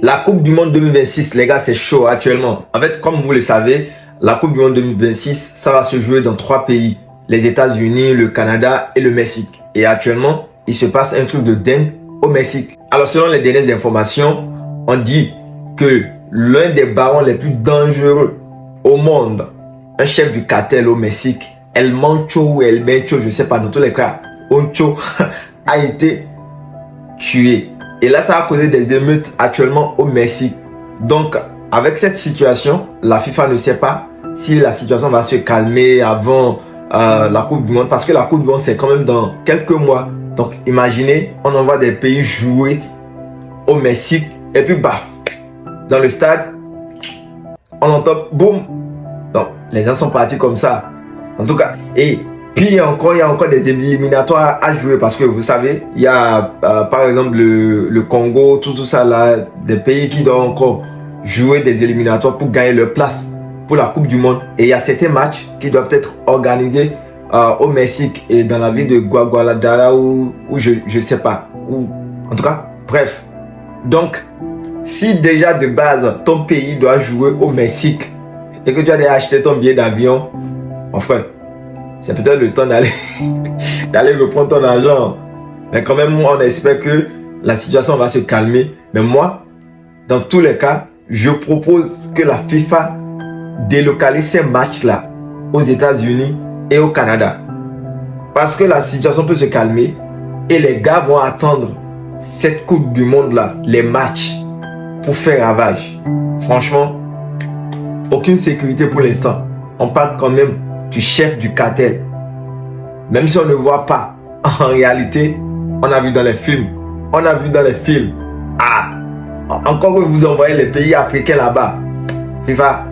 La Coupe du Monde 2026, les gars, c'est chaud actuellement. En fait, comme vous le savez, la Coupe du Monde 2026, ça va se jouer dans 3 pays. Les États-Unis, le Canada et le Mexique. Et actuellement, il se passe un truc de dingue au Mexique. Alors, selon les dernières informations, on dit que l'un des barons les plus dangereux au monde, un chef du cartel au Mexique, El Mancho ou El Mencho, je ne sais pas, dans tous les cas, Oncho, a été tué. Et là, ça a causé des émeutes actuellement au Mexique. Donc, avec cette situation, la FIFA ne sait pas si la situation va se calmer avant la Coupe du Monde. Parce que la Coupe du Monde, c'est quand même dans quelques mois. Donc, imaginez, on envoie des pays jouer au Mexique. Et puis, baf, dans le stade, on entend boum. Donc, les gens sont partis comme ça. En tout cas, et puis il y a encore des éliminatoires à jouer parce que vous savez, il y a par exemple le Congo, tout ça là, des pays qui doivent encore jouer des éliminatoires pour gagner leur place pour la Coupe du Monde. Et il y a certains matchs qui doivent être organisés au Mexique et dans la ville de Guadalajara ou je sais pas. Ou, en tout cas, bref. Donc, si déjà de base ton pays doit jouer au Mexique et que tu as déjà acheté ton billet d'avion, enfin, c'est peut-être le temps d'aller reprendre ton argent. Mais quand même, on espère que la situation va se calmer. Mais moi, dans tous les cas, je propose que la FIFA délocalise ces matchs-là aux États-Unis et au Canada. Parce que la situation peut se calmer et les gars vont attendre cette Coupe du Monde-là, les matchs, pour faire ravage. Franchement, aucune sécurité pour l'instant. On parle quand même du chef du cartel. Même si on ne voit pas, en réalité, on a vu dans les films. On a vu dans les films. Ah, encore que vous envoyez les pays africains là-bas. FIFA.